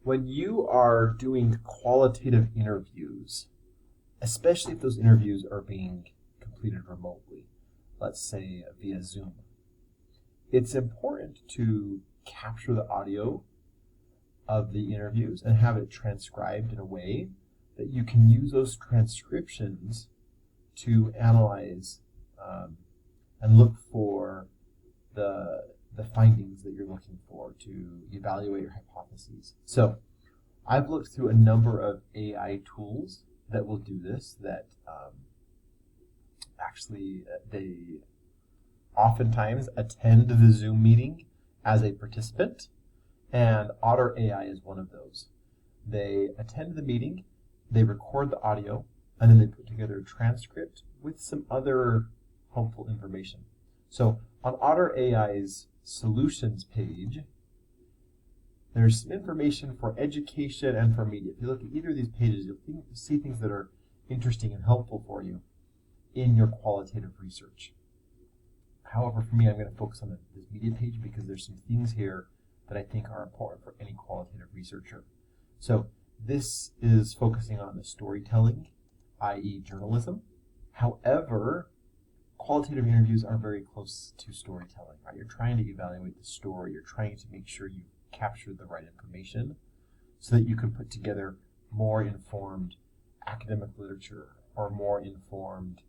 When you are doing qualitative interviews, especially if those interviews are being completed remotely, let's say via Zoom, it's important to capture the audio of the interviews and have it transcribed in a way that you can use those transcriptions to analyze and look for the findings that you're looking for to evaluate your hypotheses. So I've looked through a number of AI tools that will do this, that actually they oftentimes attend the Zoom meeting as a participant, and Otter AI is one of those. They attend the meeting, they record the audio, and then they put together a transcript with some other helpful information. So on Otter AI's solutions page, there's some information for education and for media. If you look at either of these pages, you'll see things that are interesting and helpful for you in your qualitative research. However, for me, I'm going to focus on this media page because there's some things here that I think are important for any qualitative researcher. So this is focusing on the storytelling, i.e. journalism. However, qualitative interviews are very close to storytelling, right? You're trying to evaluate the story. You're trying to make sure you capture the right information so that you can put together more informed academic literature or more informed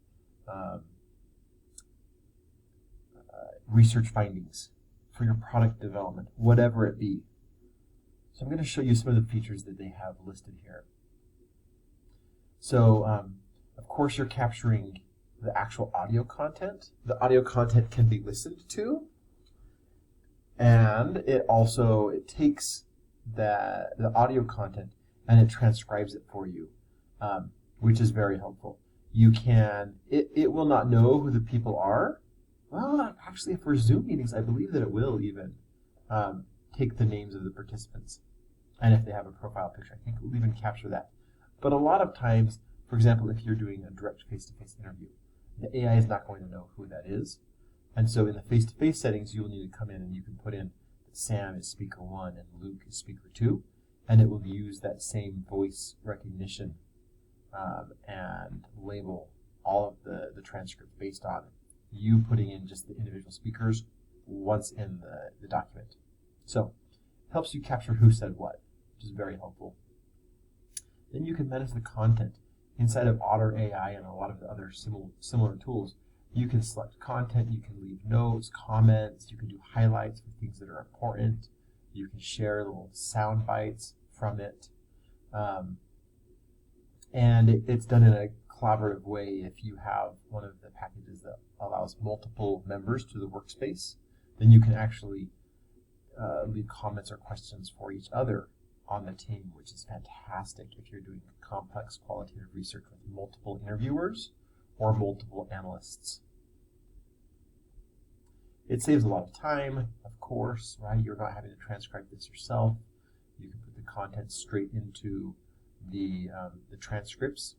research findings for your product development, whatever it be. So I'm going to show you some of the features that they have listed here. So, of course, you're capturing the actual audio content. The audio content can be listened to, and it takes the audio content and it transcribes it for you, which is very helpful. It will not know who the people are. Well, actually, for Zoom meetings, I believe that it will even take the names of the participants. And if they have a profile picture, I think it will even capture that. But a lot of times, for example, if you're doing a direct face-to-face interview, the AI is not going to know who that is. And so in the face-to-face settings, you'll need to come in and you can put in that Sam is speaker 1 and Luke is speaker 2, and it will use that same voice recognition and label all of the transcript based on you putting in just the individual speakers once in the document. So it helps you capture who said what, which is very helpful. Then you can manage the content. Inside of Otter AI and a lot of the other similar tools, you can select content, you can leave notes, comments, you can do highlights for things that are important, you can share little sound bites from it. And it's done in a collaborative way. If you have one of the packages that allows multiple members to the workspace, then you can actually leave comments or questions for each other on the team, which is fantastic if you're doing complex qualitative research with multiple interviewers or multiple analysts. It saves a lot of time, of course, right? You're not having to transcribe this yourself. You can put the content straight into the transcripts.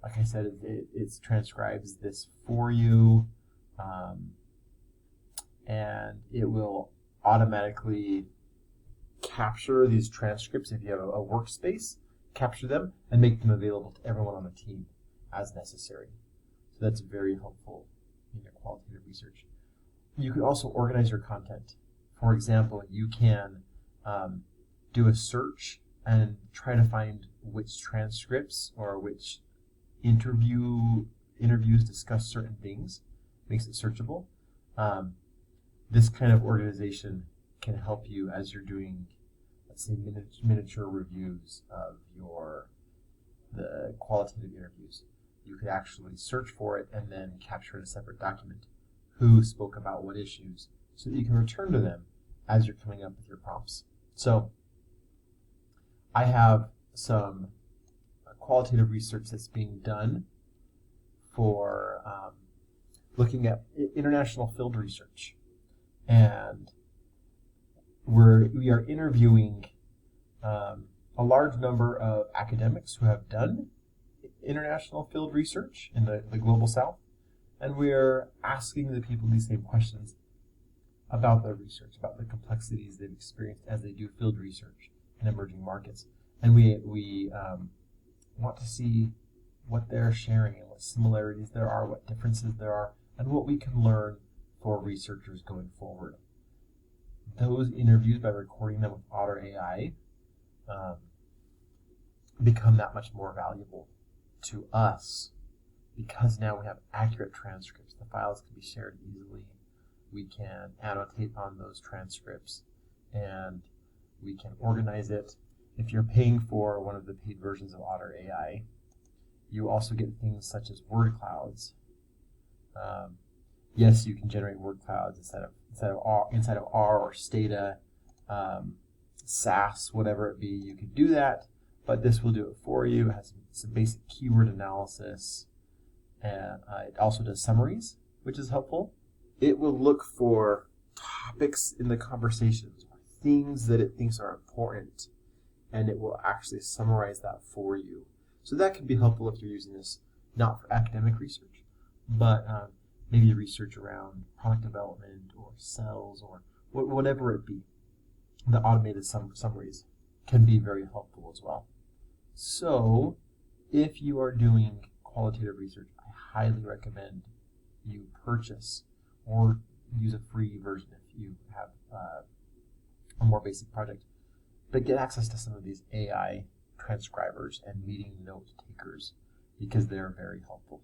Like I said, it transcribes this for you, and it will automatically capture these transcripts if you have a workspace, capture them, and make them available to everyone on the team as necessary. So that's very helpful in your qualitative research. You can also organize your content. For example, you can do a search and try to find which transcripts or which interviews discuss certain things, makes it searchable. This kind of organization can help you as you're doing, let's say, miniature reviews of the qualitative interviews. You could actually search for it and then capture in a separate document who spoke about what issues, so that you can return to them as you're coming up with your prompts. So I have some qualitative research that's being done for looking at international field research, and we are interviewing a large number of academics who have done international field research in the global south, and we're asking the people these same questions. about their research, about the complexities they've experienced as they do field research in emerging markets. And we want to see what they're sharing and what similarities there are, what differences there are, and what we can learn for researchers going forward. Those interviews, by recording them with Otter AI, become that much more valuable to us because now we have accurate transcripts. The files can be shared easily. We can annotate on those transcripts and we can organize it. If you're paying for one of the paid versions of Otter AI, you also get things such as word clouds. Yes, you can generate word clouds inside of R or Stata, SAS, whatever it be. You can do that, but this will do it for you. It has some basic keyword analysis, and it also does summaries, which is helpful. It will look for topics in the conversations, things that it thinks are important, and it will actually summarize that for you. So that can be helpful if you're using this not for academic research, but maybe research around product development or sales or whatever it be. The automated summaries can be very helpful as well. So if you are doing qualitative research, I highly recommend you purchase or use a free version if you have a more basic project. But get access to some of these AI transcribers and meeting note takers because they're very helpful.